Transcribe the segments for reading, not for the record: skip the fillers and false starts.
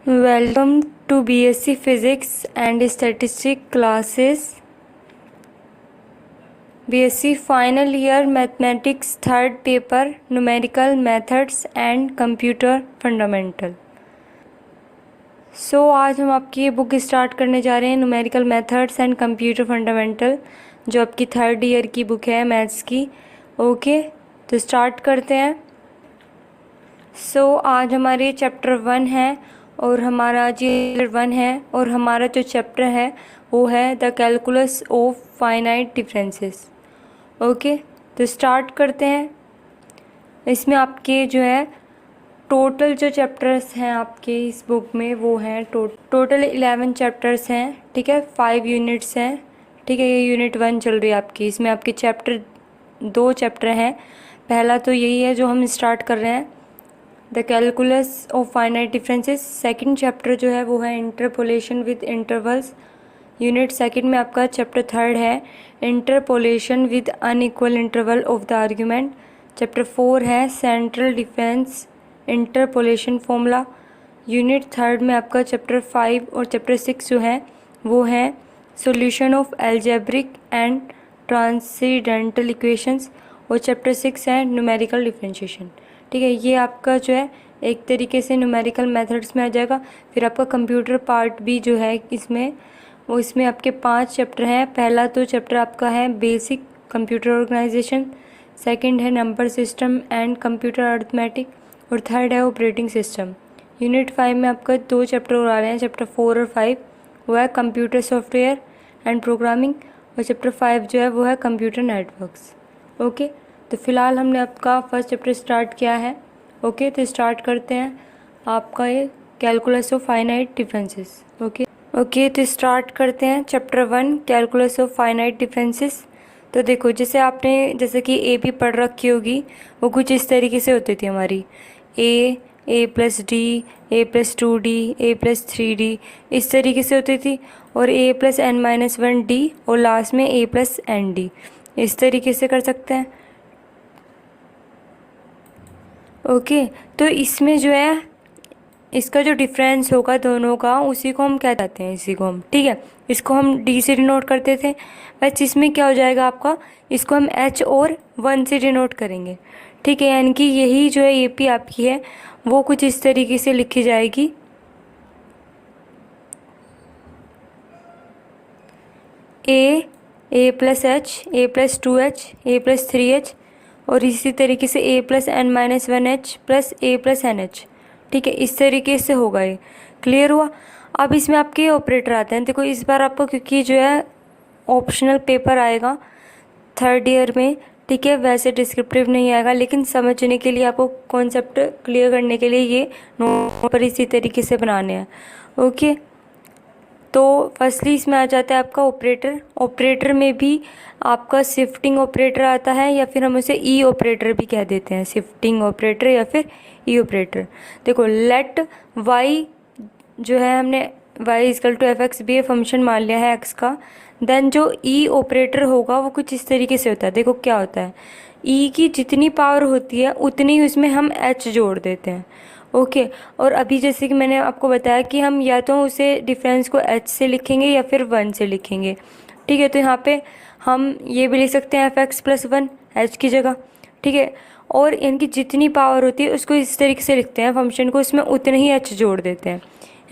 Welcome to BSc Physics and Statistics classes. BSc Final Year Mathematics Third Paper Numerical Methods and Computer Fundamental. आज हम आपकी ये book start करने जा रहे हैं numerical methods and computer fundamental, जो आपकी थर्ड ईयर की बुक है मैथ्स की। ओके, तो स्टार्ट करते हैं। आज हमारे चैप्टर 1 है और हमारा चैप्टर 1 है और हमारा जो चैप्टर है वो है the calculus of finite differences. Okay, तो स्टार्ट करते हैं। इसमें आपके जो है टोटल जो चैप्टर्स हैं आपके इस बुक में वो हैं टोटल 11 चैप्टर्स हैं। ठीक है, 5 यूनिट्स हैं। ठीक है, ये यूनिट 1 चल रही है आपकी। इसमें आपके चैप्टर 2 चैप्टर हैं। पहला तो यही है जो हम स्टार्ट कर रहे हैं, the calculus of finite differences. Second chapter जो है वो है interpolation with intervals. Unit second में आपका चैप्टर 3 है interpolation with unequal interval of the argument. Chapter 4 है central difference interpolation formula. Unit 3 में आपका चैप्टर 5 और चैप्टर 6 जो है वो है solution of algebraic and transcendental equations, और चैप्टर 6 है न्यूमेरिकल डिफरेंशिएशन। ठीक है, ये आपका जो है एक तरीके से न्यूमेरिकल मेथड्स में आ जाएगा। फिर आपका कंप्यूटर पार्ट भी जो है इसमें आपके 5 चैप्टर हैं। पहला तो चैप्टर आपका है बेसिक कंप्यूटर ऑर्गेनाइजेशन, सेकंड है number system and computer arithmetic, और थर्ड है ऑपरेटिंग सिस्टम। यूनिट 5 में आपका 2 चैप्टर और आ रहे हैं, चैप्टर 4 और 5 वो है कंप्यूटर सॉफ्टवेयर एंड प्रोग्रामिंग, और चैप्टर 5 जो है वो है कंप्यूटर नेटवर्क्स। ओके, तो फिलहाल हमने आपका फर्स्ट चैप्टर स्टार्ट किया है। ओके, तो स्टार्ट करते हैं आपका ये calculus of finite differences. Okay, तो स्टार्ट करते हैं chapter 1 calculus of finite differences. तो देखो, जैसे कि ए भी पढ़ रखी होगी, वो कुछ इस तरीके से होती थी हमारी ए प्लस डी, ए प्लस 2d, ए प्लस 3d, इस तरीके से होती थी, और ए प्लस n-1d, और लास्ट में ए प्लस nd, इस तरीके से कर सकते हैं। ओके, तो इसमें जो है इसका जो डिफरेंस होगा दोनों का, उसी को हम क्या कहते हैं, इसी को हम, ठीक है, इसको हम डी से डिनोट करते थे। बस इसमें क्या हो जाएगा आपका, इसको हम एच और 1 से डिनोट करेंगे। ठीक है, यानी कि यही जो है ए पी आपकी है वो कुछ इस तरीके से लिखी जाएगी, ए प्लस एच, ए प्लस 2h, ए प्लस 3h, और इसी तरीके से ए प्लस n-1h प्लस ए प्लस NH। ठीक है, इस तरीके से होगा ये। क्लियर हुआ? अब इसमें आपके ऑपरेटर आते हैं। देखो, इस बार आपको क्योंकि जो है ऑप्शनल पेपर आएगा थर्ड ईयर में, ठीक है, वैसे डिस्क्रिप्टिव नहीं आएगा, लेकिन समझने के लिए आपको कॉन्सेप्ट क्लियर करने के लिए ये नोट पर इसी तरीके से बनाने हैं। ओके, तो फर्स्टली इसमें आ जाता है आपका ऑपरेटर। ऑपरेटर में भी आपका शिफ्टिंग ऑपरेटर आता है, या फिर हम उसे ई ऑपरेटर भी कह देते हैं, शिफ्टिंग ऑपरेटर या फिर ई ऑपरेटर। देखो, लेट वाई जो है हमने y is equal to f x भी फंक्शन मान लिया है एक्स का। देन जो ई ऑपरेटर होगा वो कुछ इस तरीके से होता है। देखो क्या होता है, ई की जितनी पावर होती है उतनी उसमें हम एच जोड़ देते हैं। ओके, और अभी जैसे कि मैंने आपको बताया कि हम या तो उसे डिफरेंस को एच से लिखेंगे या फिर 1 से लिखेंगे। ठीक है, तो यहाँ पे हम ये भी लिख सकते हैं एफ एक्स प्लस 1 एच की जगह। ठीक है, और इनकी जितनी पावर होती है उसको इस तरीके से लिखते हैं फंक्शन को, उसमें उतने ही एच जोड़ देते हैं।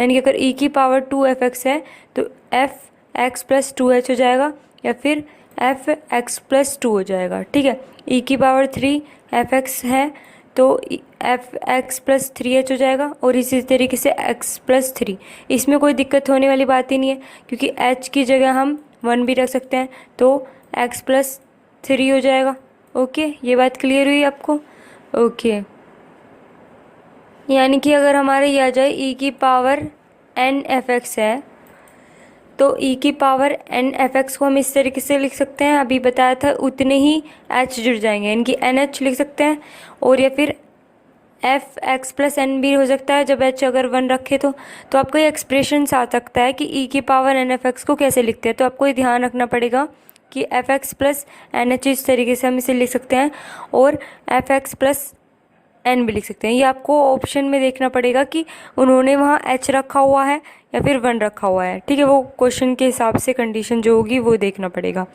यानी कि अगर ई की पावर 2f(x) है तो एफ एक्स प्लस 2h हो जाएगा, या फिर एफ एक्स प्लस 2 हो जाएगा। ठीक है, ई की पावर 3f(x) है तो एफ एक्स प्लस 3h हो जाएगा, और इसी तरीके से x प्लस 3। इसमें कोई दिक्कत होने वाली बात ही नहीं है, क्योंकि h की जगह हम 1 भी रख सकते हैं, तो x प्लस 3 हो जाएगा। ओके, ये बात क्लियर हुई आपको? ओके, यानी कि अगर हमारे ये आ जाए e की पावर n(f(x) है, तो e की पावर n(f(x) को हम इस तरीके से लिख सकते हैं, अभी बताया था, उतने ही h जुड़ जाएंगे, यानी कि nh लिख सकते हैं, और या फिर एफ एक्स प्लस एन भी हो सकता है जब h अगर 1 रखे तो आपको ये एक्सप्रेशन आ सकता है कि e की पावर n(f(x) को कैसे लिखते हैं। तो आपको ये ध्यान रखना पड़ेगा कि f x plus n h इस तरीके से हम इसे लिख सकते हैं, और एफ एक्स प्लस एन भी लिख सकते हैं। ये आपको ऑप्शन में देखना पड़ेगा कि उन्होंने वहाँ एच रखा हुआ है या फिर 1 रखा हुआ है, ठीक है। वो क्वेश्चन के हिसाब से कंडीशन जो होगी वो देखना पड़ेगा।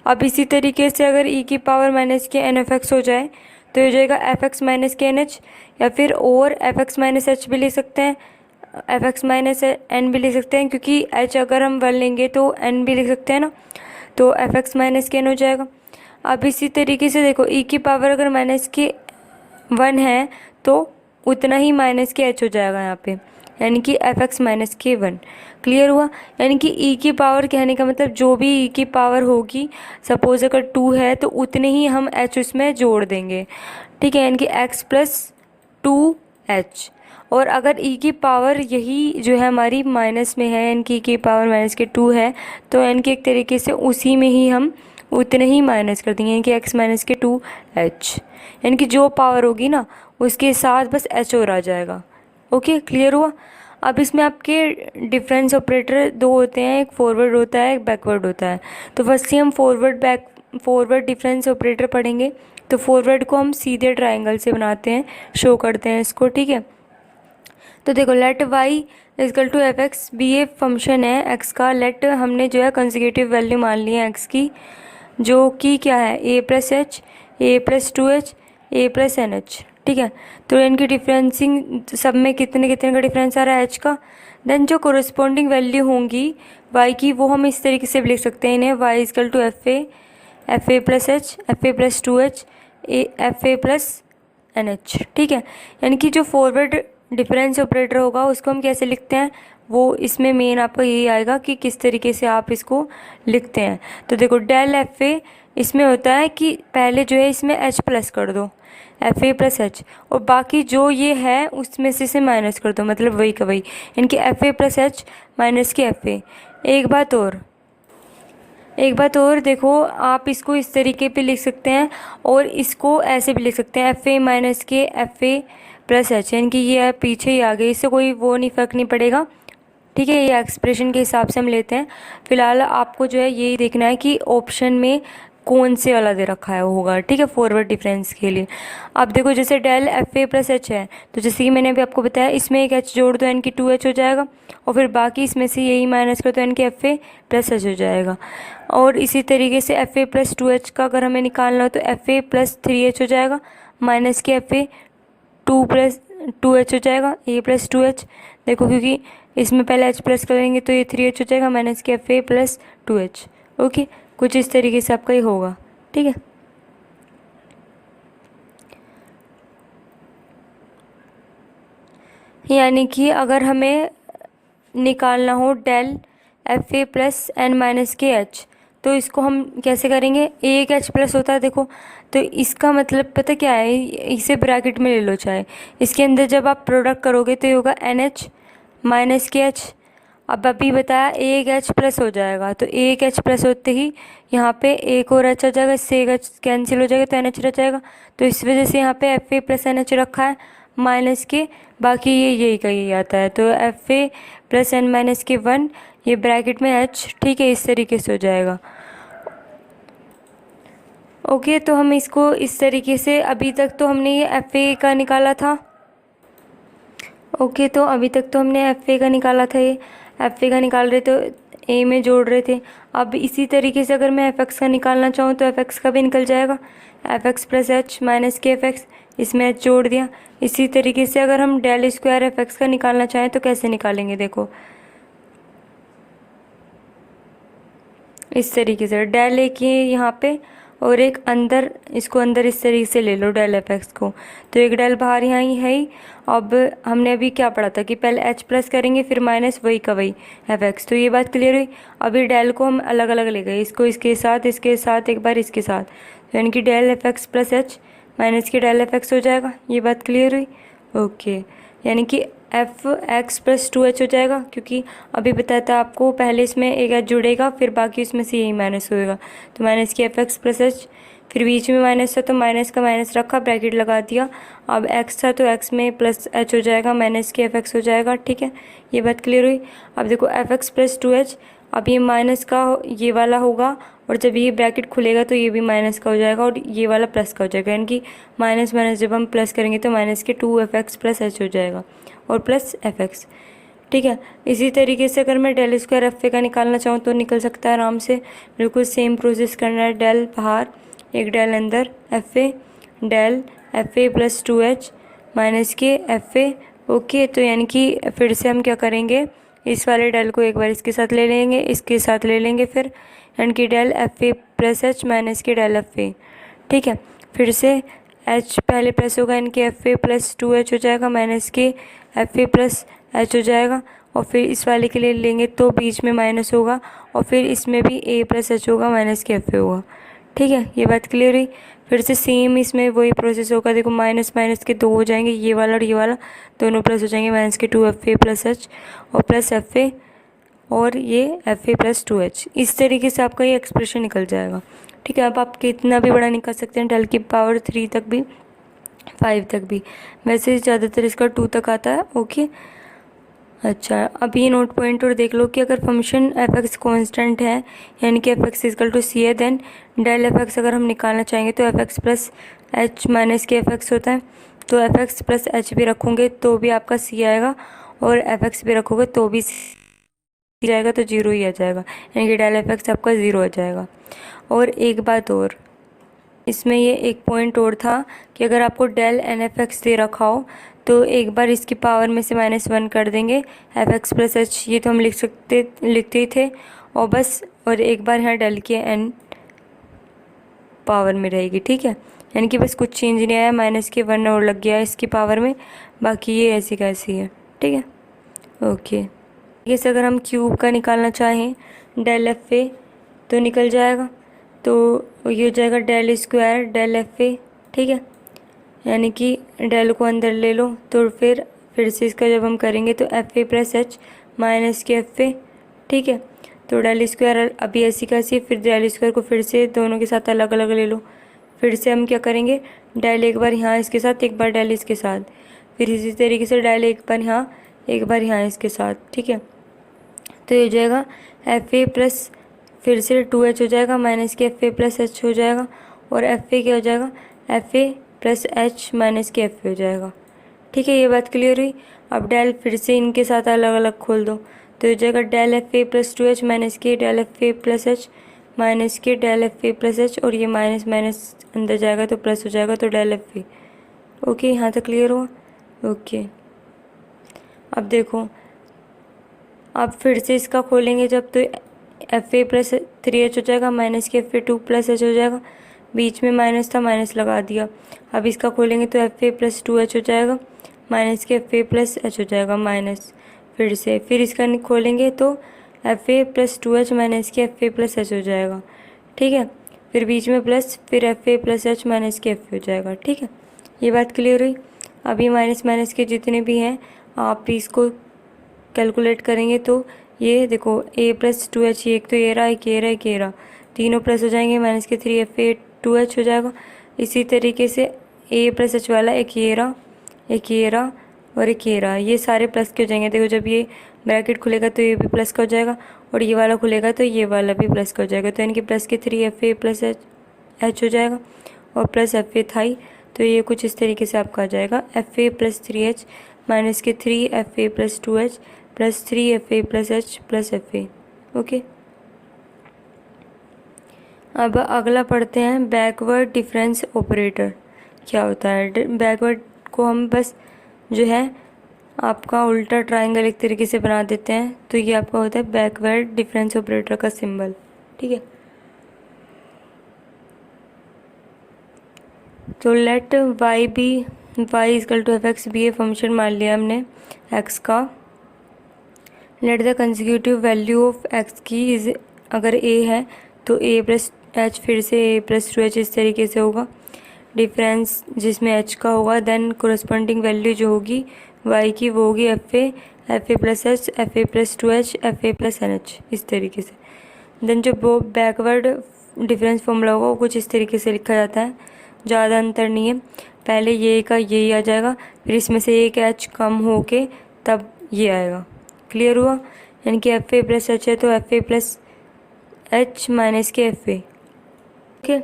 अब इसी तरीके से अगर ई की पावर माइनस के एन एफ एक्स हो जाए तो हो जाएगा एफ एक्स माइनस के एन एच, या फिर और एफ एक्स माइनस एच भी लिख सकते हैं, एफ एक्स माइनस एन भी लिख सकते हैं, क्योंकि एच अगर हम 1 लेंगे तो एन भी लिख सकते हैं ना, तो एफ एक्स माइनस के एन हो जाएगा। अब इसी तरीके से देखो ई की पावर अगर माइनस के 1 है तो उतना ही माइनस के एच हो जाएगा यहाँ पे, यानी कि एफ एक्स माइनस के 1। क्लियर हुआ? यानी कि ई की पावर कहने का मतलब जो भी ई की पावर होगी, सपोज अगर 2 है तो उतने ही हम एच उसमें जोड़ देंगे, ठीक है, यानी कि एक्स प्लस 2h। और अगर ई की पावर यही जो है हमारी माइनस में है, यानी कि ई की पावर माइनस के 2 है, तो यानी कि एक तरीके से उसी में ही हम उतने ही माइनस कर देंगे, यानी कि एक्स माइनस के 2h, यानी कि जो पावर होगी ना उसके साथ बस एच और आ जाएगा। ओके, क्लियर हुआ? अब इसमें आपके डिफरेंस ऑपरेटर 2 होते हैं, एक फॉरवर्ड होता है एक बैकवर्ड होता है। तो फर्स्ट ही हम फॉरवर्ड डिफरेंस ऑपरेटर पढ़ेंगे। तो फॉरवर्ड को हम सीधे ट्रायंगल से बनाते हैं, शो करते हैं इसको, ठीक है। तो देखो let y is equal to f x be a function है एक्स का। लेट हमने जो है कंसेक्यूटिव वैल्यू मान ली है एक्स की, जो कि क्या है ए प्लस एच, ए प्लस 2h, ए प्लस एन एच, ठीक है। तो इनकी डिफरेंसिंग सब में कितने कितने का डिफरेंस आ रहा है एच का। देन जो कोरिस्पॉन्डिंग वैल्यू होंगी y की वो हम इस तरीके से भी लिख सकते हैं इन्हें, y is equal to f a plus h, f a plus 2h, f a plus n h, ठीक है। यानी कि जो फॉरवर्ड डिफरेंस ऑपरेटर होगा उसको हम कैसे लिखते हैं, वो इसमें मेन आपका यही आएगा कि किस तरीके से आप इसको लिखते हैं। तो देखो डेल एफ ए इसमें होता है कि पहले जो है इसमें एच प्लस कर दो, एफ ए प्लस एच, और बाकी जो ये है उसमें से माइनस कर दो, मतलब वही का वही, इनकी F a plus h minus की एफ ए। एक बात और देखो, आप इसको इस तरीके पे लिख सकते हैं और इसको ऐसे भी लिख सकते हैं, एफ ए माइनस के एफ ए प्लस एच, यानी कि ये पीछे ही आ गए, इससे कोई वो नहीं फ़र्क नहीं पड़ेगा, ठीक है। ये एक्सप्रेशन के हिसाब से हम लेते हैं। फिलहाल आपको जो है यही देखना है कि ऑप्शन में कौन से वाला दे रखा है वो होगा, ठीक है, फॉरवर्ड डिफरेंस के लिए। अब देखो जैसे del F a plus h है, तो जैसे कि मैंने अभी आपको बताया इसमें एक एच जोड़ दो, यानी कि 2h हो जाएगा, और फिर बाकी इसमें से यही माइनस कर दो, यानी कि एफ ए प्लस एच हो जाएगा। और इसी तरीके से एफ ए प्लस 2h का अगर हमें निकालना हो तो एफ ए प्लस 3h हो जाएगा, माइनस के एफ ए 2h हो जाएगा, ए प्लस 2h। देखो क्योंकि इसमें पहले h प्लस करेंगे तो ये 3h हो जाएगा, माइनस के f a plus 2h। Okay, कुछ इस तरीके से आपका ये होगा, ठीक है। यानी कि अगर हमें निकालना हो del F a plus n minus के एच, तो इसको हम कैसे करेंगे, एक एच प्लस होता है देखो, तो इसका मतलब पता क्या है, इसे ब्रैकेट में ले लो चाहे, इसके अंदर जब आप प्रोडक्ट करोगे तो ये होगा एन एच माइनस के एच। अब अभी बताया एक एच प्लस हो जाएगा, तो एक एच प्लस होते ही यहाँ पे एक और एच आ जाएगा, इससे एक एच कैंसिल हो जाएगा तो एन एच रह जाएगा। तो इस वजह से यहाँ पे f a plus n h रखा है माइनस के, बाकी ये यही का यही आता है, तो f a plus n minus के 1, ये ब्रैकेट में एच, ठीक है, इस तरीके से हो जाएगा। ओके, तो हम इसको इस तरीके से, अभी तक तो हमने ये एफ ए का निकाला था। ओके, तो अभी तक तो हमने एफ ए का निकाला था, ये एफ ए का निकाल रहे तो ए में जोड़ रहे थे। अब इसी तरीके से अगर मैं एफ एक्स का निकालना चाहूँ तो एफ एक्स का भी निकल जाएगा, F x plus h minus के एफ एक्स, इसमें एच जोड़ दिया। इसी तरीके से अगर हम डेल स्क्वायर एफ एक्स का निकालना चाहें तो कैसे निकालेंगे, देखो इस तरीके से डेल एक ये यहाँ पे और एक अंदर, इसको अंदर इस तरीके से ले लो डेल एफ एक्स को, तो एक डेल बाहर यहाँ ही है ही। अब हमने अभी क्या पढ़ा था कि पहले एच प्लस करेंगे फिर माइनस वही का वही एफ एक्स, तो ये बात क्लियर हुई। अभी डेल को हम अलग अलग ले गए, इसको इसके साथ एक बार इसके साथ, तो यानी कि del F x plus h minus के डेल एफ एक्स हो जाएगा, ये बात क्लियर हुई। ओके, यानी कि एफ एक्स प्लस 2h हो जाएगा, क्योंकि अभी बताया था आपको पहले इसमें एक एच जुड़ेगा फिर बाकी उसमें से यही माइनस होएगा, तो माइनस की एफ एक्स प्लस एच, फिर बीच में माइनस था तो माइनस का माइनस रखा, ब्रैकेट लगा दिया। अब एक्स था तो एक्स में प्लस एच हो जाएगा, माइनस की एफ एक्स हो जाएगा, ठीक है, ये बात क्लियर हुई। अब देखो एफ एक्स प्लस 2h अब ये माइनस का ये वाला होगा, और जब ये ब्रैकेट खुलेगा तो ये भी माइनस का हो जाएगा और ये वाला प्लस का हो जाएगा, यानी कि माइनस माइनस जब हम प्लस करेंगे तो माइनस के 2f(x) + h हो जाएगा और प्लस f(x). ठीक है, इसी तरीके से अगर मैं डेल स्क्वायर एफ ए का निकालना चाहूँ तो निकल सकता है आराम से। बिल्कुल सेम प्रोसेस करना है, डेल बाहर एक डेल अंदर, f a del F A + 2h minus के एफ ए। ओके, तो यानी कि फिर से हम क्या करेंगे, इस वाले डेल को एक बार इसके साथ ले लेंगे, इसके साथ ले लेंगे फिर, यानी कि del F A + h minus के डेल एफ ए। ठीक है, फिर से h पहले प्लस होगा, यानी कि एफ ए + 2h हो जाएगा माइनस के एफ ए + h हो जाएगा, और फिर इस वाले के लिए लेंगे तो बीच में माइनस होगा, और फिर इसमें भी a + h होगा माइनस के एफ ए होगा। ठीक है, ये बात क्लियर हुई। फिर से सेम इसमें वही प्रोसेस होगा, देखो माइनस माइनस के 2 हो जाएंगे, ये वाला और ये वाला दोनों प्लस हो जाएंगे, माइनस के 2fa + h और प्लस fa और ये fa + 2h। इस तरीके से आपका ये एक्सप्रेशन निकल जाएगा। ठीक है, अब आप कितना भी बड़ा निकाल सकते हैं, 10⁻³ तक भी, 5 तक भी, वैसे ज़्यादातर इसका 2 तक आता है। ओके, अच्छा, अब ये नोट पॉइंट और देख लो कि अगर फंक्शन f(x) कांस्टेंट है, यानी कि f(x) = c है, देन डेल f(x) अगर हम निकालना चाहेंगे तो f(x) + h माइनस के f(x) होता है, तो f(x) + h भी रखोगे तो भी आपका c आएगा, और f(x) भी रखोगे तो भी c जाएगा, तो 0 ही आ जाएगा, यानी कि डेल f(x) आपका 0 आ जाएगा। और एक बात और, इसमें ये एक पॉइंट और था कि अगर आपको डेल n(f(x) दे रखा हो तो एक बार इसकी पावर में से -1 कर देंगे, f(x) + h ये तो हम लिखते ही थे, और बस, और एक बार यहाँ डेल के n पावर में रहेगी। ठीक है, यानी कि बस कुछ चेंज नहीं आया, -1 और लग गया इसकी पावर में, बाकी ये ऐसी कैसी है। ठीक है, ओके। जैसे अगर हम क्यूब का निकालना चाहें डेल एफ ए तो निकल जाएगा, तो ये हो जाएगा del square del F a. ठीक है, यानी कि डेल को अंदर ले लो, तो फिर से इसका जब हम करेंगे तो एफ ए + h माइनस के एफ ए। ठीक है, तो डेल स्क्वायर अभी ऐसी कैसी, फिर डेल स्क्वायर को फिर से दोनों के साथ अलग अलग ले लो, फिर से हम क्या करेंगे, डेल एक बार यहाँ इसके साथ, एक बार डेल इसके साथ, फिर इसी तरीके से डेल एक बार यहाँ, एक बार यहाँ इसके साथ। ठीक है, तो ये हो जाएगा एफ ए प्लस, फिर से 2h हो जाएगा माइनस के एफ ए + h हो जाएगा, और एफ ए क्या हो जाएगा, एफ ए + h माइनस के एफ ए हो जाएगा। ठीक है, ये बात क्लियर हुई। अब डेल फिर से इनके साथ अलग अलग खोल दो, तो हो जाएगा del F A + 2h minus के del F A + h minus के डेल एफ ए + h, और ये माइनस माइनस अंदर जाएगा तो प्लस हो जाएगा, तो डेल एफ ए। ओके, यहाँ तक क्लियर हुआ। ओके, अब देखो, अब फिर से इसका खोलेंगे जब, तो एफ ए + 3h हो जाएगा माइनस के एफ ए 2 + h हो जाएगा, बीच में माइनस था, माइनस लगा दिया। अब इसका खोलेंगे तो एफ ए + 2h हो जाएगा माइनस के एफ ए + h हो जाएगा माइनस, फिर से फिर इसका खोलेंगे तो एफ ए + 2h माइनस के एफ ए + h हो जाएगा। ठीक है, फिर बीच में प्लस, फिर एफ ए + h माइनस के एफ ए हो जाएगा। ठीक है, ये बात क्लियर हुई। अभी माइनस माइनस के जितने भी हैं आप इसको कैलकुलेट करेंगे तो ये देखो a + 2h, एक तो ये रहा, एक ये रहा, एक ये रहा, तीनों प्लस हो जाएंगे, माइनस के 3fa 2h हो जाएगा। इसी तरीके से a + h वाला एक ये रहा, एक ये रहा और एक ये रहा, ये सारे प्लस के हो जाएंगे। देखो जब ये ब्रैकेट खुलेगा तो ये भी प्लस का हो जाएगा, और ये वाला खुलेगा तो ये वाला भी प्लस का हो जाएगा, तो यानी कि प्लस के 3fa + h हो जाएगा और प्लस fa था ही, तो ये कुछ इस तरीके से आपका आ जाएगा fa + 3h माइनस के 3fa + 2h plus 3fa + h plus fa। Okay, अब अगला पढ़ते हैं बैकवर्ड डिफरेंस ऑपरेटर क्या होता है। बैकवर्ड को हम बस जो है आपका उल्टा ट्रायंगल एक तरीके से बना देते हैं, तो ये आपका होता है बैकवर्ड डिफरेंस ऑपरेटर का सिंबल। ठीक है, तो लेट y = f(x) भी ये फंक्शन मान लिया हमने x का। Let the consecutive value of x की इज, अगर a है तो a + h, फिर से a + 2h इस तरीके से होगा डिफरेंस जिसमें h का होगा, देन कोरस्पॉन्डिंग वैल्यू जो होगी y की वो होगी fa + h, fa + 2h, fa + nh इस तरीके से। देन जो वो बैकवर्ड डिफरेंस फॉर्मूला होगा वो कुछ इस तरीके से लिखा जाता है, ज़्यादा अंतर नहीं है, पहले ये का यही आ जाएगा, फिर इसमें से एक h कम होके तब ये आएगा। क्लियर हुआ, यानी कि एफ ए प्लस एच है तो f a plus h minus के एफ ए। ओके,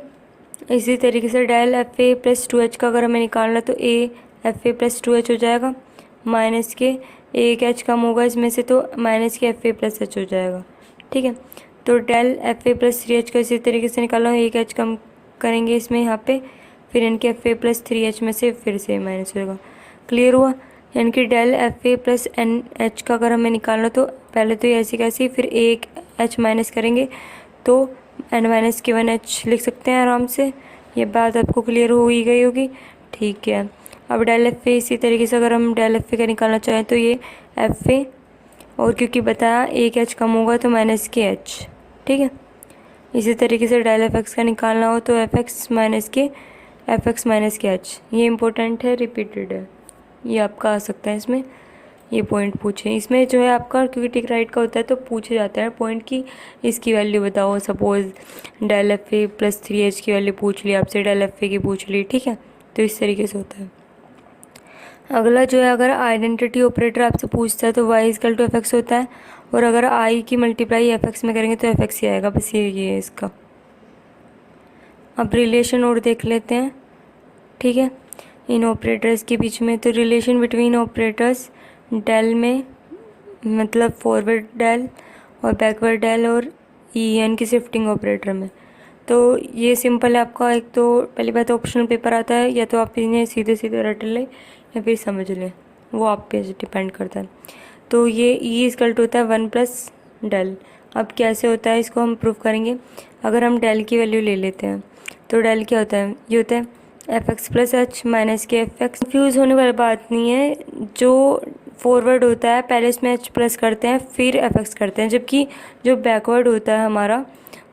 इसी तरीके से del F a plus two h का अगर हमें निकालना तो a f a plus two h हो जाएगा, माइनस के एक एच कम होगा इसमें से तो माइनस के एफ ए प्लस एच हो जाएगा। ठीक है, तो del F a plus three h को इसी तरीके से निकालो, एक एच कम करेंगे इसमें यहाँ पे, फिर इनके F a plus three H में से फिर से माइनस होगा। क्लियर हुआ? यानी कि del F a plus n h का अगर हमें निकालना तो पहले तो ये ऐसी कैसी, फिर एक एच माइनस करेंगे तो एन माइनस के वन एच लिख सकते हैं आराम से। ये बात आपको क्लियर हो ही गई होगी। ठीक है, अब डेल एफ ए इसी तरीके से अगर हम डेल एफ ए का निकालना चाहें तो ये एफ ए, और क्योंकि बताया एक एच कम होगा तो माइनस के एच। ठीक है, इसी तरीके से डेल एफ एक्स का निकालना हो तो एफ एक्स माइनस के एच। ये इंपॉर्टेंट है, रिपीटेड है, ये आपका आ सकता है इसमें, ये पॉइंट पूछे इसमें जो है आपका, क्योंकि टिक राइट का होता है तो पूछे जाता है पॉइंट की इसकी वैल्यू बताओ। Suppose del F a plus three h की वैल्यू पूछ ली आपसे, डेल एफ ए की पूछ ली। ठीक है, तो इस तरीके से होता है। अगला जो है, अगर आइडेंटिटी ऑपरेटर आपसे पूछता है तो y is equal to f x होता है, और अगर i की मल्टीप्लाई एफ एक्स में करेंगे तो एफ एक्स ही आएगा। बस ये है इसका। अब रिलेशन और देख लेते हैं। ठीक है, इन ऑपरेटर्स के बीच में, तो रिलेशन बिटवीन ऑपरेटर्स डेल में मतलब फॉरवर्ड डेल और बैकवर्ड डेल और ई एन की शिफ्टिंग ऑपरेटर में, तो ये सिंपल है आपका। एक तो पहली बात ऑप्शनल पेपर आता है, या तो आप इन्हें सीधे सीधे रट लें या फिर समझ लें, वो आप पे डिपेंड करता है। तो ये ई इजकल टू होता है वन प्लस डेल। अब कैसे होता है इसको हम प्रूव करेंगे। अगर हम डेल की वैल्यू ले लेते हैं तो डेल क्या होता है, ये होता है F x plus h minus के एफ एक्स। कन्फ्यूज़ होने वाली बात नहीं है, जो फॉरवर्ड होता है पहले इसमें एच प्लस करते हैं फिर एफ एक्स करते हैं, जबकि जो बैकवर्ड होता है हमारा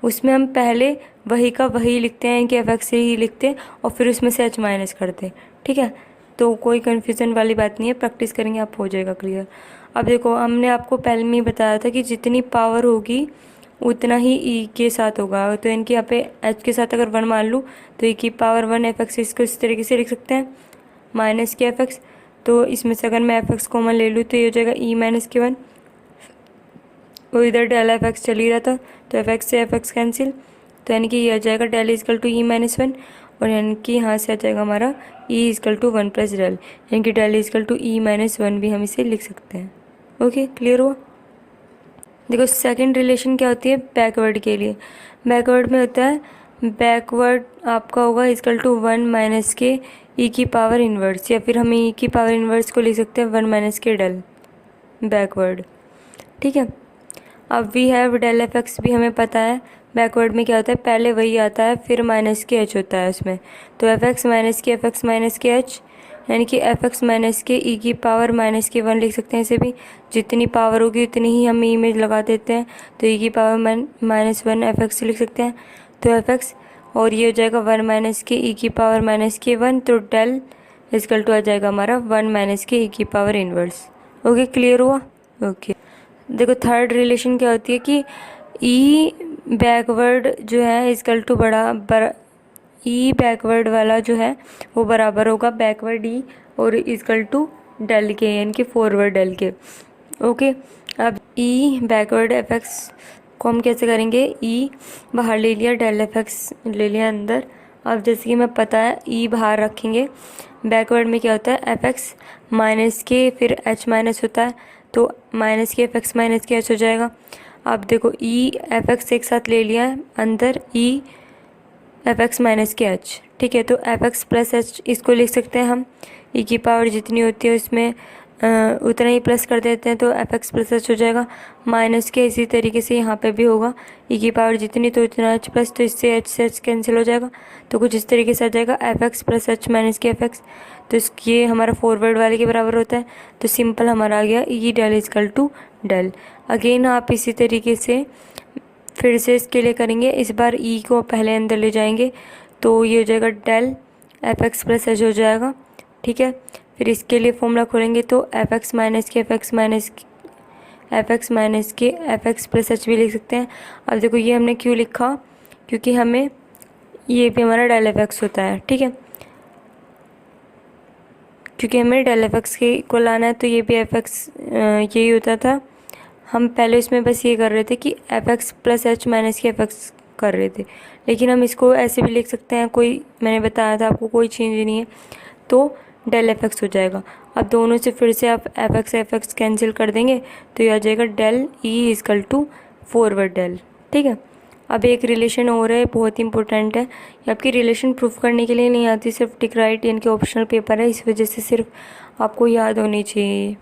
उसमें हम पहले वही का वही लिखते हैं कि एफ एक्स से ही लिखते हैं और फिर उसमें से एच माइनस करते हैं। ठीक है, तो कोई कन्फ्यूज़न वाली बात नहीं है, प्रैक्टिस करेंगे आप हो जाएगा क्लियर। अब देखो, हमने आपको पहले में ही बताया था कि जितनी पावर होगी उतना ही ई के साथ होगा। तो इनके यहाँ पे एच के साथ अगर वन मान लूँ तो ई की पावर वन एफ एक्स, इसको इस तरीके से लिख सकते हैं माइनस के एफ एक्स। तो इसमें से अगर मैं एफ एक्स कॉमन ले लूँ तो ये हो जाएगा ई माइनस के वन, और इधर डेल एफ एक्स चल ही रहा था तो एफ एक्स से एफ एक्स कैंसिल, तो यानी कि ये आ जाएगा del is equal to E minus one, और यानी कि यहाँ से आ जाएगा हमारा E is equal to one plus del, यानी कि del is equal to E minus one भी हम इसे लिख सकते हैं। ओके, क्लियर हुआ? देखो, सेकंड रिलेशन क्या होती है बैकवर्ड के लिए। बैकवर्ड में होता है, बैकवर्ड आपका होगा इजकल टू वन माइनस के ई की पावर इन्वर्स, या फिर हम ई की पावर इन्वर्स को लिख सकते हैं वन माइनस के डेल बैकवर्ड। ठीक है, अब we have del F x भी हमें पता है। बैकवर्ड में क्या होता है, पहले वही आता है फिर माइनस के एच होता है उसमें, तो एफ एक्स माइनस के एफ एक्स माइनस के एच, यानी कि एफ एक्स माइनस के ई की पावर माइनस के वन लिख सकते हैं इसे भी। जितनी पावर होगी उतनी ही हम ई में लगा देते हैं, तो ई की power minus one F x लिख सकते हैं, तो एफ एक्स, और ये हो जाएगा वन माइनस के ई की पावर माइनस के वन, तो डेल इजकल टू आ जाएगा हमारा वन माइनस के ई की पावर इनवर्स। ओके, क्लियर हुआ? ओके, देखो थर्ड रिलेशन क्या होती है कि ई बैकवर्ड जो है इजकल टू ई बैकवर्ड वाला जो है वो बराबर होगा बैकवर्ड ई और इजकल टू डेल के, यानी कि फॉरवर्ड डेल के। ओके, अब ई बैकवर्ड एफ एक्स को हम कैसे करेंगे, ई बाहर ले लिया, डेल एफ एक्स ले लिया अंदर। अब जैसे कि हमें पता है ई बाहर रखेंगे, बैकवर्ड में क्या होता है एफ एक्स माइनस के फिर एच माइनस होता है, तो माइनस के एफ एक्स माइनस के एच हो जाएगा। अब देखो ई एफ एक्स एक साथ ले लिया है अंदर, ई एफ एक्स माइनस के एच। ठीक है, तो एफ एक्स प्लस एच इसको लिख सकते हैं हम, ई की पावर जितनी होती है उसमें उतना ही प्लस कर देते हैं, तो एफ एक्स प्लस एच हो जाएगा माइनस के। इसी तरीके से यहाँ पे भी होगा, ई की पावर जितनी तो उतना एच प्लस, तो इससे एच से एच कैंसिल हो जाएगा, तो कुछ इस तरीके से आ जाएगा F x plus h minus के एफ एक्स। तो ये हमारा फॉरवर्ड वाले के बराबर होता है, तो सिंपल हमारा आ गया e del is equal to del. Again आप इसी तरीके से फिर से इसके लिए करेंगे, इस बार ई को पहले अंदर ले जाएंगे, तो ये हो जाएगा del F x plus h हो जाएगा। ठीक है, फिर इसके लिए फॉर्मूला खोलेंगे तो एफ एक्स माइनस के एफ एक्स माइनस के एफ एक्स प्लस एच भी लिख सकते हैं। अब देखो ये हमने क्यों लिखा, क्योंकि हमें ये भी हमारा डेल एफ एक्स होता है। ठीक है, क्योंकि हमें डेल एफ एक्स के को लाना है, तो ये भी एफ एक्स यही होता था हम पहले इसमें बस ये कर रहे थे कि f x plus h minus के एफ एक्स कर रहे थे, लेकिन हम इसको ऐसे भी लिख सकते हैं, कोई मैंने बताया था आपको कोई चेंज नहीं है, तो डेल एफ एक्स हो जाएगा। अब दोनों से फिर से आप एफ एक्स कैंसिल कर देंगे तो ये आ जाएगा del e is equal to forward del. ठीक है, अब एक रिलेशन और है, बहुत इंपॉर्टेंट है, ये आपकी रिलेशन प्रूफ करने के लिए नहीं आती, सिर्फ टिक राइट यानी कि ऑप्शनल पेपर है, इस वजह से सिर्फ आपको याद होनी चाहिए।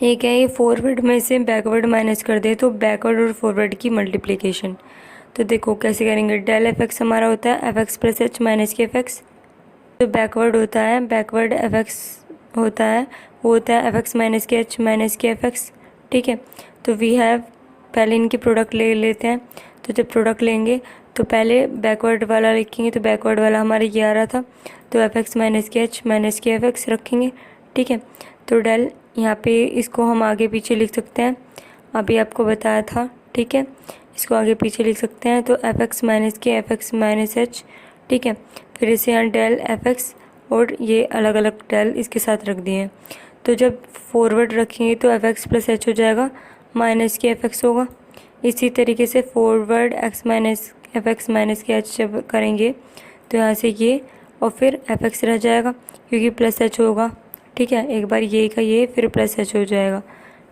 एक है ये फॉरवर्ड में से बैकवर्ड माइनस कर दे तो बैकवर्ड और फॉरवर्ड की मल्टीप्लिकेशन। तो देखो कैसे करेंगे, डेल एफ एक्स हमारा होता है F x plus h minus के एफ एक्स, तो बैकवर्ड होता है बैकवर्ड एफ एक्स होता है वो होता है एफ एक्स माइनस के एच माइनस के एफ एक्स। ठीक है, तो वी हैव, पहले इनकी प्रोडक्ट ले लेते हैं, तो जब प्रोडक्ट लेंगे तो पहले बैकवर्ड वाला लिखेंगे, तो बैकवर्ड वाला हमारे ये आ रहा था, तो एफ एक्स माइनस के एच माइनस के एफ एक्स रखेंगे। ठीक है, तो डेल यहाँ पे इसको हम आगे पीछे लिख सकते हैं, अभी आपको बताया था। ठीक है, इसको आगे पीछे लिख सकते हैं, तो एफ एक्स माइनस के एफ एक्स माइनस एच। ठीक है, फिर इसे यहाँ डेल एफ एक्स और ये अलग अलग डेल इसके साथ रख दिए हैं, तो जब फॉरवर्ड रखेंगे तो एफ एक्स प्लस एच हो जाएगा माइनस के एफ एक्स होगा। इसी तरीके से forward x minus F x minus के एच जब करेंगे तो यहाँ से ये और फिर एफ एक्स रह जाएगा क्योंकि प्लस एच होगा। ठीक है, एक बार ये का ये फिर प्लस एच हो जाएगा।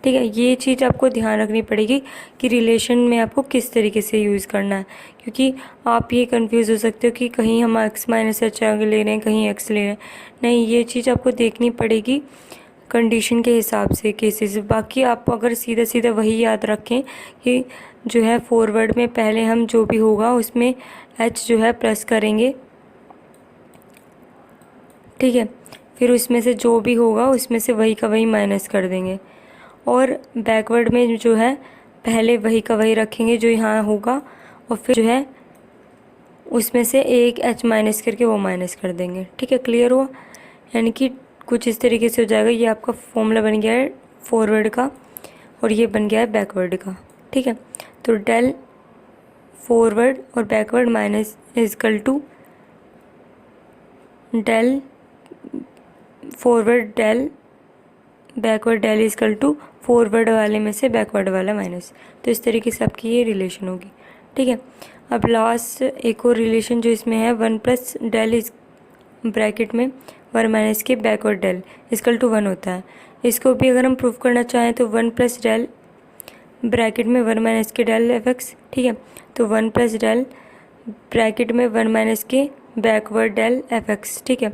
ठीक है, ये चीज़ आपको ध्यान रखनी पड़ेगी कि रिलेशन में आपको किस तरीके से यूज़ करना है, क्योंकि आप ये कंफ्यूज हो सकते हो कि कहीं हम एक्स माइनस एच आगे ले रहे हैं, कहीं एक्स ले रहे हैं। नहीं, ये चीज़ आपको देखनी पड़ेगी कंडीशन के हिसाब से, केसेस। बाकी आप अगर सीधा सीधा वही याद रखें कि जो है फॉरवर्ड में पहले हम जो भी होगा उसमें एच जो है प्लस करेंगे। ठीक है, फिर उसमें से जो भी होगा उसमें से वही का वही माइनस कर देंगे, और बैकवर्ड में जो है पहले वही का वही रखेंगे जो यहाँ होगा, और फिर जो है उसमें से एक एच माइनस करके वो माइनस कर देंगे। ठीक है, क्लियर हुआ? यानी कि कुछ इस तरीके से हो जाएगा। ये आपका फॉर्मूला बन गया है फॉरवर्ड का और ये बन गया है बैकवर्ड का। ठीक है, तो डेल फॉरवर्ड और backward minus is equal to del forward del backward del is equal to forward वाले में से बैकवर्ड वाला माइनस। तो इस तरीके से आपकी ये रिलेशन होगी। ठीक है, अब लास्ट एक और रिलेशन जो इसमें है, one plus del is bracket में वन माइनस के backward del is equal to one होता है। इसको भी अगर हम प्रूफ करना चाहें तो वन प्लस डेल ब्रैकेट में वन माइनस के डेल एफ एक्स। ठीक है, तो वन प्लस डेल ब्रैकेट में वन माइनस के बैकवर्ड डेल एफ एक्स। ठीक है,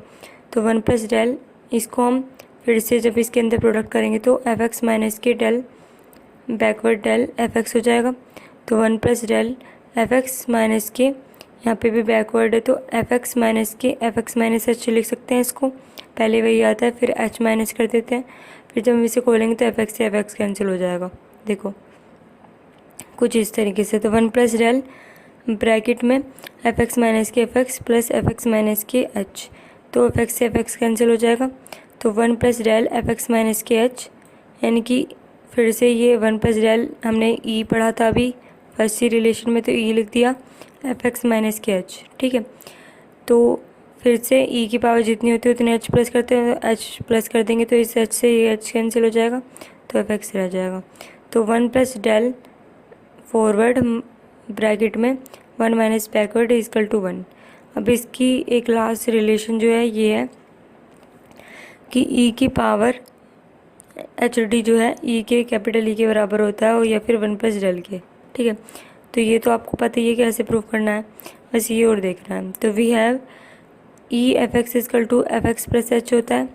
तो वन प्लस डेल, इसको हम फिर से जब इसके अंदर प्रोडक्ट करेंगे तो एफ एक्स माइनस के del backward del F x हो जाएगा। तो one plus del F x minus के, यहाँ पे भी बैकवर्ड है तो एफ एक्स माइनस के एफ एक्स माइनस एच लिख सकते हैं इसको, पहले वही आता है फिर एच माइनस कर देते हैं, फिर जब हम इसे खोलेंगे तो एफ एक्स से एफ एक्स कैंसिल हो जाएगा। देखो कुछ इस तरीके से, तो वन प्लस डेल ब्रैकेट में एफ एक्स माइनस के f x plus f x minus के एच, तो एफ एक्स से एफ एक्स कैंसिल हो जाएगा। तो one plus del F x minus के एच, यानी कि फिर से ये वन प्लस डेल हमने ई पढ़ा था अभी फर्स्ट ही रिलेशन में, तो ई लिख दिया एफ एक्स माइनस के एच। ठीक है, तो फिर से ई की पावर जितनी होती है उतनी एच प्लस करते हैं, एच प्लस कर देंगे तो इस एच से ये एच कैंसिल हो जाएगा, तो एफ एक्स रह जाएगा। तो one plus del forward bracket में one minus backward equal to one. अब इसकी एक लास्ट रिलेशन जो है ये है कि ई की पावर एच डी जो है ई के कैपिटल ई के बराबर होता है, और या फिर वन प्लस डेल के। ठीक है, तो ये तो आपको पता ही है कैसे प्रूफ करना है, बस ये और देखना है। तो we have e f x is equal to f x plus h होता है।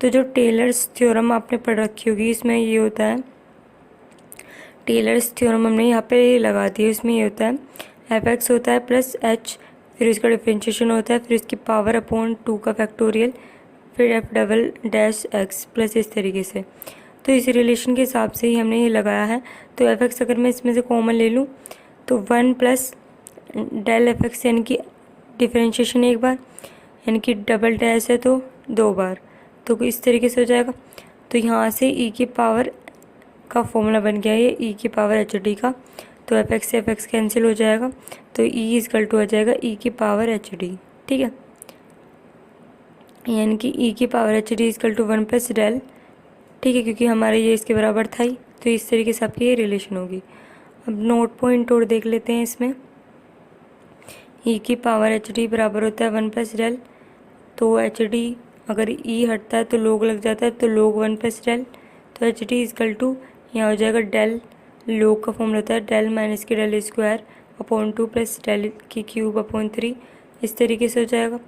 तो जो टेलर्स थ्योरम आपने पढ़ रखी होगी इसमें ये होता है, टेलर्स थ्योरम हमने यहाँ पे लगा दी है, इसमें ये होता है एफ एक्स होता है प्लस एच, फिर इसका डिफ्रेंशिएशन होता है, फिर इसकी पावर अपॉन टू का फैक्टोरियल, फिर F double dash x plus इस तरीके से। तो इस रिलेशन के हिसाब से ही हमने ये लगाया है। तो एफ एक्स अगर मैं इसमें से कॉमन ले लूँ तो one plus del F X यानी कि डिफ्रेंशिएशन एक बार, यानी कि डबल डैश है तो दो बार, तो इस तरीके से हो जाएगा। तो यहाँ से ई की पावर का फॉर्मूला बन गया है ई की पावर एच डी का, तो एफ एक्स से एफ एक्स कैंसिल हो जाएगा, तो ई इजकल टू आ जाएगा ई की पावर एच डी। ठीक है, यानी कि ई की power H D is equal to one plus del. ठीक है, क्योंकि हमारे ये इसके बराबर था ही, तो इस तरीके से आपकी ये रिलेशन होगी। अब नोट पॉइंट और देख लेते हैं इसमें। ई की पावर एच डी बराबर होता है 1 + डेल। तो एच डी अगर ई हटता है तो लोग लग जाता है, तो लोग 1 + डेल। तो एच डी इजकल टू यहाँ हो जाएगा डेल, लोग का फॉर्मूला होता है डेल माइनस के del square upon 2 plus del की क्यूब अपॉन 3, इस तरीके से हो जाएगा।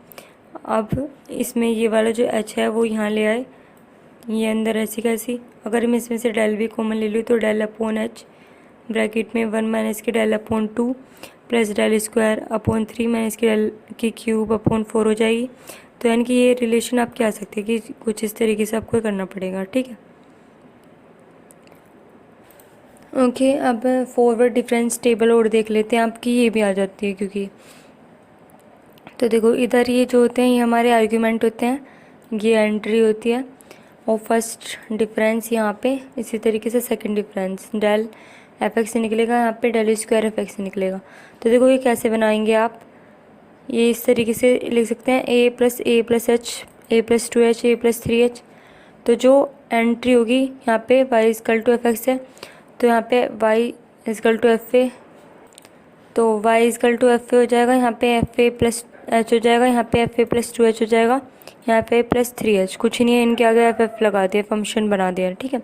अब इसमें ये वाला जो एच है वो यहाँ ले आए, ये अंदर ऐसी कैसी, अगर मैं इसमें से डेल भी कॉमन ले लूँ तो डेल अपॉन एच ब्रैकेट में 1 माइनस के del upon 2 plus del square upon 3 minus के डेल की क्यूब अपॉन 4 हो जाएगी। तो यानी कि ये रिलेशन आपकी आ सकती है कि कुछ इस तरीके से आपको करना पड़ेगा, ठीक है। ओके, अब फॉरवर्ड डिफरेंस टेबल और देख लेते हैं आपकी, ये भी आ जाती है क्योंकि, तो देखो इधर ये जो होते हैं ये हमारे आर्ग्यूमेंट होते हैं, ये एंट्री होती है, और फर्स्ट डिफरेंस यहाँ पे, इसी तरीके से second difference del F x से निकलेगा, यहाँ पे डेल स्क्वायर एफ एक्स से निकलेगा। तो देखो ये कैसे बनाएंगे आप, ये इस तरीके से लिख सकते हैं a + a + h a + 2h a + 3h। तो जो एंट्री होगी यहाँ पे y = एफ एक्स है, तो यहाँ पे y = एफ ए, तो y = एफ ए हो जाएगा, यहाँ पे एफ ए + h हो जाएगा, यहाँ पे एफ ए + 2h हो जाएगा, यहाँ पे +3h, कुछ नहीं है, इनके आगे एफ एफ लगा दिया, फंक्शन बना दिया, ठीक है।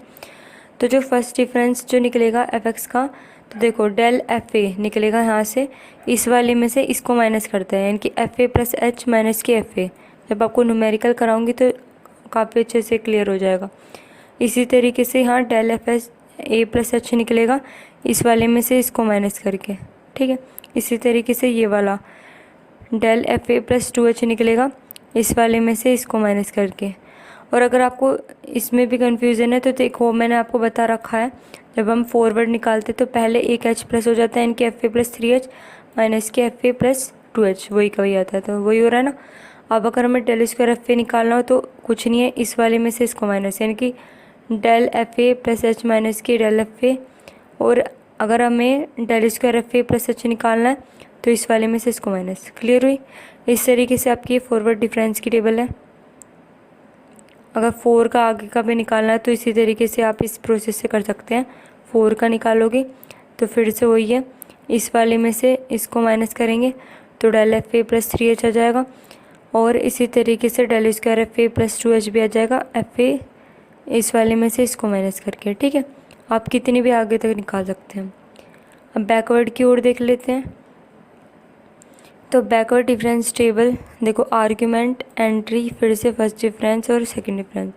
तो जो फर्स्ट डिफरेंस जो निकलेगा एफ एक्स का, तो देखो डेल एफ ए निकलेगा यहाँ से, इस वाले में से इसको माइनस करते हैं, यानी कि एफ ए + h माइनस के एफ ए। जब आपको न्यूमेरिकल कराऊंगी तो काफ़ी अच्छे से क्लियर हो जाएगा। इसी तरीके से यहाँ del F S A + h निकलेगा, इस वाले में से इसको माइनस करके, ठीक है। इसी तरीके से ये वाला डेल एफ ए + 2h निकलेगा, इस वाले में से इसको माइनस करके। और अगर आपको इसमें भी कन्फ्यूज़न है तो देखो मैंने आपको बता रखा है, जब हम फॉरवर्ड निकालते तो पहले एक h प्लस हो जाता है, इनके एफ ए + 3h माइनस के एफ ए + 2h, वही का वही आता है, तो वही हो रहा है ना। अब अगर हमें डेल स्क्वायर एफ ए निकालना हो तो कुछ नहीं है, इस वाले में से इसको माइनस, यानी कि del F A + h minus के डेल एफ ए। और अगर हमें डेल स्क्वायर एफ ए + h निकालना है तो इस वाले में से इसको माइनस। क्लियर हुई? इस तरीके से आपकी फॉरवर्ड डिफरेंस की टेबल है। अगर 4 का आगे का भी निकालना है तो इसी तरीके से आप इस प्रोसेस से कर सकते हैं। 4 का निकालोगे तो फिर से वही है, इस वाले में से इसको माइनस करेंगे तो डेल एफ ए + 3h आ जाएगा, और इसी तरीके से डेल स्क्वायर एफ ए + 2h भी आ जाएगा, एफ ए इस वाले में से इसको माइनस करके, ठीक है। आप कितनी भी आगे तक निकाल सकते हैं। अब बैकवर्ड की ओर देख लेते हैं। तो बैकवर्ड डिफरेंस टेबल देखो, आर्ग्यूमेंट, एंट्री, फिर से फर्स्ट डिफरेंस और सेकंड डिफरेंस,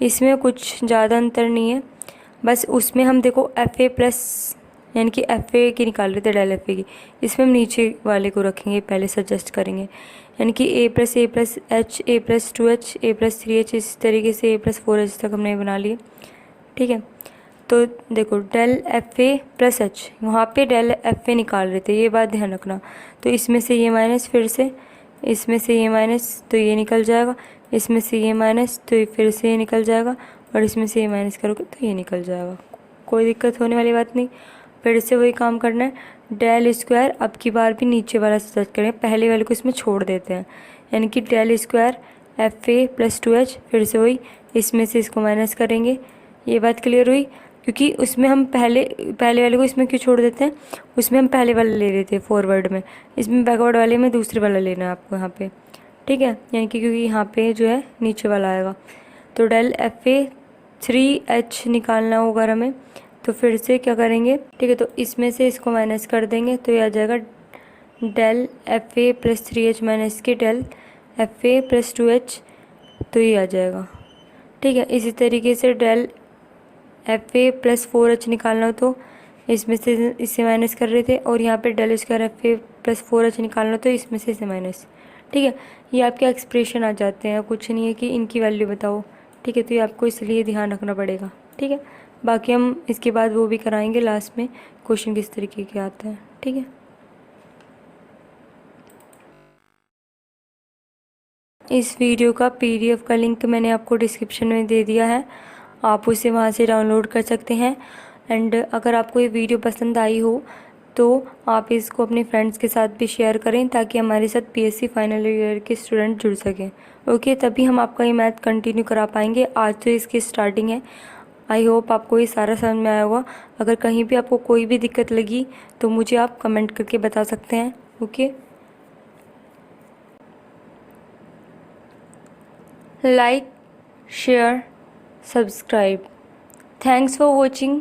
इसमें कुछ ज़्यादा अंतर नहीं है। बस उसमें हम देखो एफ ए प्लस, यानी कि एफ ए की निकाल रहे थे डेल एफ ए की, इसमें हम नीचे वाले को रखेंगे, पहले सजेस्ट करेंगे, यानी कि a + a + h a + 2h a + 3h, इस तरीके से a + 4h तक हमने बना लिए, ठीक है। तो देखो डेल एफ ए + h, वहाँ पे डेल एफ ए निकाल रहे थे, ये बात ध्यान रखना। तो इसमें से ये माइनस, फिर से इसमें से ये माइनस तो ये निकल जाएगा, इसमें से ये माइनस तो ये फिर से ये निकल जाएगा, और इसमें से ये माइनस करोगे तो ये निकल जाएगा, कोई दिक्कत होने वाली बात नहीं। फिर से वही काम करना है, डेल स्क्वायर अब की बार भी नीचे वाला सर्च करें, पहले वाले को इसमें छोड़ देते हैं, यानी कि डेल स्क्वायर एफ ए + 2h, फिर से वही इसमें से इसको माइनस करेंगे। ये बात क्लियर हुई? क्योंकि उसमें हम पहले वाले को इसमें क्यों छोड़ देते हैं, उसमें हम पहले वाला ले रहे थे फॉरवर्ड में, इसमें बैकवर्ड वाले में दूसरे वाला लेना है आपको यहाँ पे, ठीक है। यानी कि क्योंकि यहाँ पे जो है नीचे वाला आएगा, तो डेल एफ ए 3h निकालना होगा हमें, तो फिर से क्या करेंगे, ठीक है, तो इसमें से इसको माइनस कर देंगे, तो ये आ जाएगा del F A + 3h minus के डेल एफ ए + 2h, तो ये आ जाएगा, ठीक है। इसी तरीके से डेल एफ ए + 4h निकालना हो तो इसमें से इससे माइनस कर रहे थे, और यहाँ पे डेल स्क्वायर एफ ए + 4h निकालना हो तो इसमें से इसे माइनस, ठीक है। ये आपके एक्सप्रेशन आ जाते हैं, कुछ नहीं है कि इनकी वैल्यू बताओ, ठीक है। तो ये आपको इसलिए ध्यान रखना पड़ेगा, ठीक है। बाकी हम इसके बाद वो भी कराएंगे लास्ट में, क्वेश्चन किस तरीके के आते हैं, ठीक है। इस वीडियो का PDF का लिंक मैंने आपको डिस्क्रिप्शन में दे दिया है, आप उसे वहाँ से डाउनलोड कर सकते हैं। एंड अगर आपको ये वीडियो पसंद आई हो तो आप इसको अपने फ्रेंड्स के साथ भी शेयर करें, ताकि हमारे साथ PSC फाइनल ईयर के स्टूडेंट जुड़ सकें। ओके, तभी हम आपका ये मैथ कंटिन्यू करा पाएंगे। आज तो इसकी स्टार्टिंग है, आई होप आपको ये सारा समझ में आया होगा। अगर कहीं भी आपको कोई भी दिक्कत लगी तो मुझे आप कमेंट करके बता सकते हैं। Okay, like, share, subscribe. Thanks for watching.